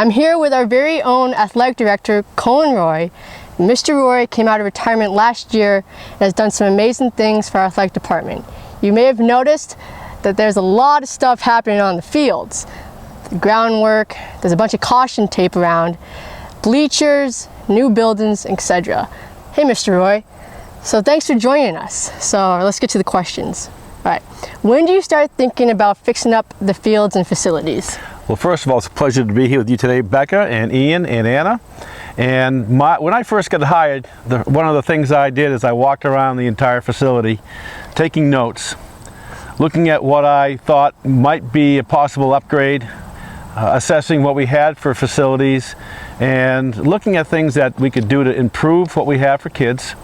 I'm here with our very own athletic director, Colin Roy. Mr. Roy came out of retirement last year and has done some amazing things for our athletic department. You may have noticed that there's a lot of stuff happening on the fields. The groundwork, there's a bunch of caution tape around, bleachers, new buildings, etc. Hey, Mr. Roy. So thanks for joining us. So let's get to the questions. All right, when do you start thinking about fixing up the fields and facilities? Well, first of all, it's a pleasure to be here with you today, Becca and Ian and Anna. And when I first got hired, one of the things I did is I walked around the entire facility taking notes, looking at what I thought might be a possible upgrade, assessing what we had for facilities, and looking at things that we could do to improve what we have for kids,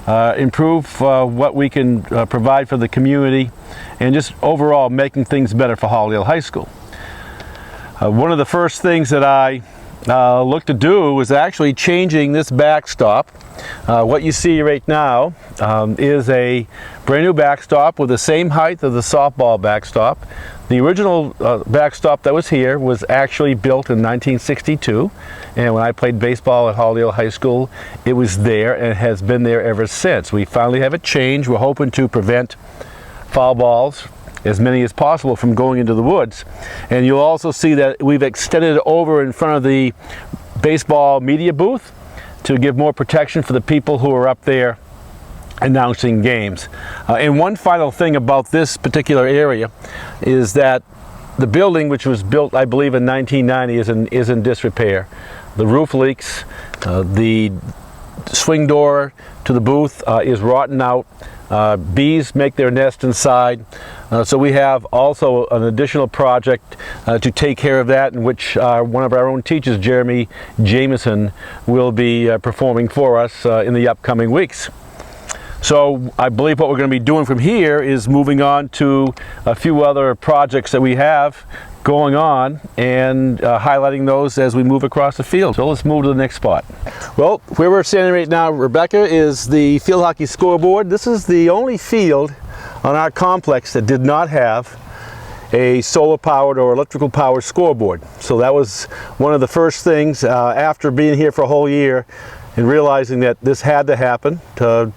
improve what we can provide for the community, and just overall making things better for Halldale High School. One of the first things that I looked to do was actually changing this backstop. What you see right now is a brand new backstop with the same height of the softball backstop. The original backstop that was here was actually built in 1962, and when I played baseball at Halldale High School, it was there and has been there ever since. We finally have it changed. We're hoping to prevent foul balls, as many as possible, from going into the woods. And you'll also see that we've extended it over in front of the baseball media booth to give more protection for the people who are up there announcing games. And one final thing about this particular area is that the building, which was built, I believe, in 1990, is in disrepair. The roof leaks, the swing door to the booth is rotten out. Bees make their nest inside, so we have also an additional project to take care of that, in which one of our own teachers, Jeremy Jameson, will be performing for us in the upcoming weeks. So I believe what we're going to be doing from here is moving on to a few other projects that we have going on and highlighting those as we move across the field. So let's move to the next spot. Well, where we're standing right now, Rebecca, is the field hockey scoreboard. This is the only field on our complex that did not have a solar powered or electrical powered scoreboard. So that was one of the first things after being here for a whole year and realizing that this had to happen to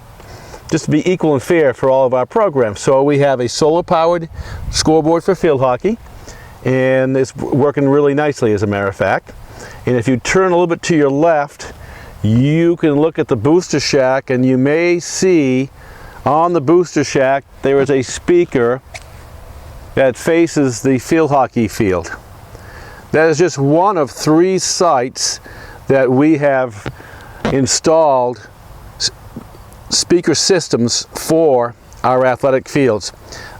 just be equal and fair for all of our programs. So we have a solar powered scoreboard for field hockey, and it's working really nicely, as a matter of fact. And if you turn a little bit to your left, you can look at the booster shack, and you may see on the booster shack there is a speaker that faces the field hockey field. That is just one of 3 sites that we have installed speaker systems for our athletic fields.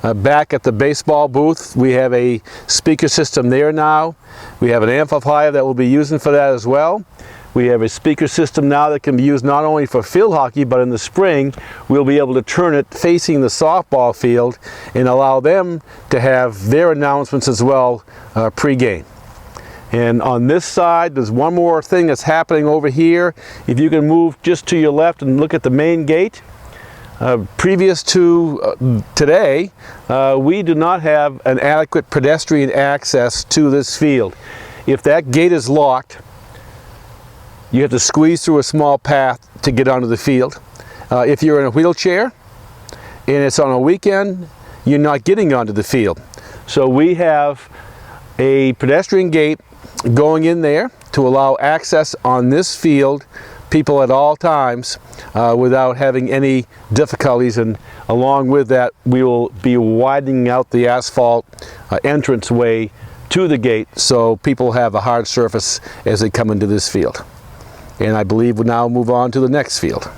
Back at the baseball booth, we have a speaker system there now. We have an amplifier that we'll be using for that as well. We have a speaker system now that can be used not only for field hockey, but in the spring we'll be able to turn it facing the softball field and allow them to have their announcements as well pre-game. And on this side, there's one more thing that's happening over here. If you can move just to your left and look at the main gate. Previous to today, we do not have an adequate pedestrian access to this field. If that gate is locked, you have to squeeze through a small path to get onto the field. If you're in a wheelchair and it's on a weekend, you're not getting onto the field. So we have a pedestrian gate going in there to allow access on this field, people at all times, without having any difficulties. And along with that, we will be widening out the asphalt entrance way to the gate so people have a hard surface as they come into this field. And I believe we'll now move on to the next field.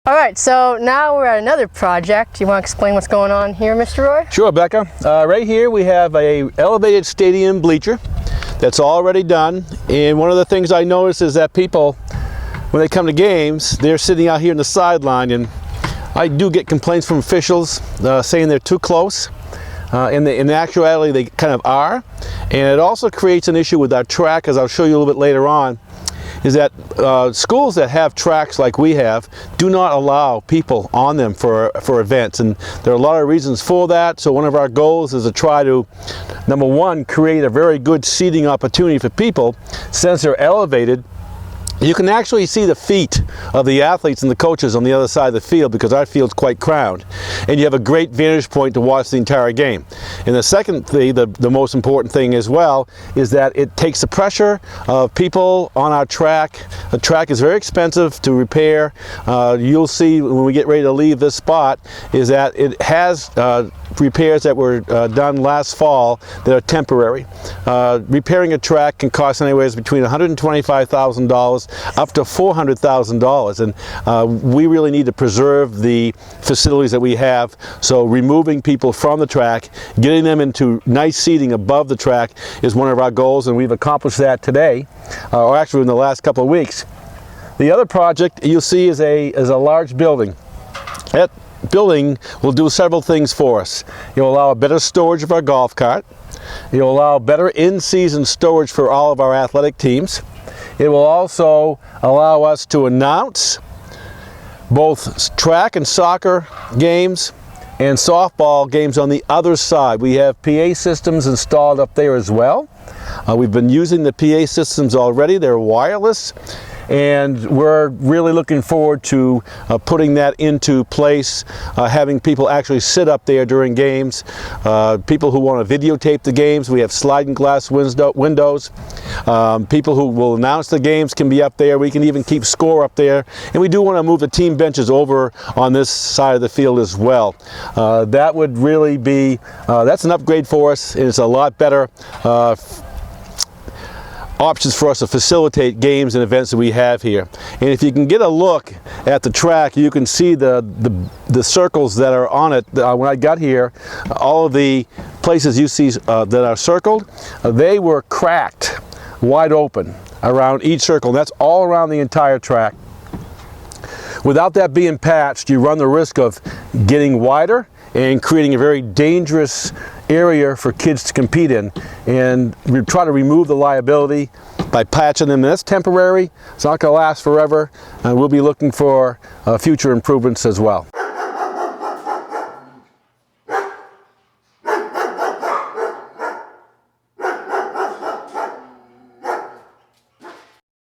All right, so now we're at another project. You want to explain what's going on here, Mr. Roy? Sure, Becca. Right here we have a elevated stadium bleacher that's already done. And one of the things I notice is that people, when they come to games, they're sitting out here in the sideline, and I do get complaints from officials saying they're too close. In actuality, they kind of are. And it also creates an issue with our track, as I'll show you a little bit later on. is that schools that have tracks like we have do not allow people on them for events, and there are a lot of reasons for that. So one of our goals is to try to, number one, create a very good seating opportunity for people. Since they're elevated, you can actually see the feet of the athletes and the coaches on the other side of the field, because our field's quite crowded, and you have a great vantage point to watch the entire game. And the second thing, the most important thing as well, is that it takes the pressure of people on our track. The track is very expensive to repair. You'll see when we get ready to leave this spot is that it has repairs that were done last fall that are temporary. Repairing a track can cost anywhere between $125,000 up to $400,000, and we really need to preserve the facilities that we have. So removing people from the track, getting them into nice seating above the track is one of our goals, and we've accomplished that today, or actually in the last couple of weeks. The other project you'll see is a large building. That building will do several things for us. It will allow a better storage of our golf cart. It will allow better in-season storage for all of our athletic teams. It will also allow us to announce both track and soccer games and softball games on the other side. We have PA systems installed up there as well. We've been using the PA systems already. They're wireless, and we're really looking forward to putting that into place, having people actually sit up there during games. People who want to videotape the games, we have sliding glass windows. People who will announce the games can be up there. We can even keep score up there, and we do want to move the team benches over on this side of the field as well. That would really be, that's an upgrade for us, and it's a lot better options for us to facilitate games and events that we have here. And if you can get a look at the track, you can see the circles that are on it. When I got here, all of the places you see that are circled, they were cracked wide open around each circle. And that's all around the entire track. Without that being patched, you run the risk of getting wider and creating a very dangerous area for kids to compete in, and we try to remove the liability by patching them. And that's temporary, it's not going to last forever, and we'll be looking for future improvements as well.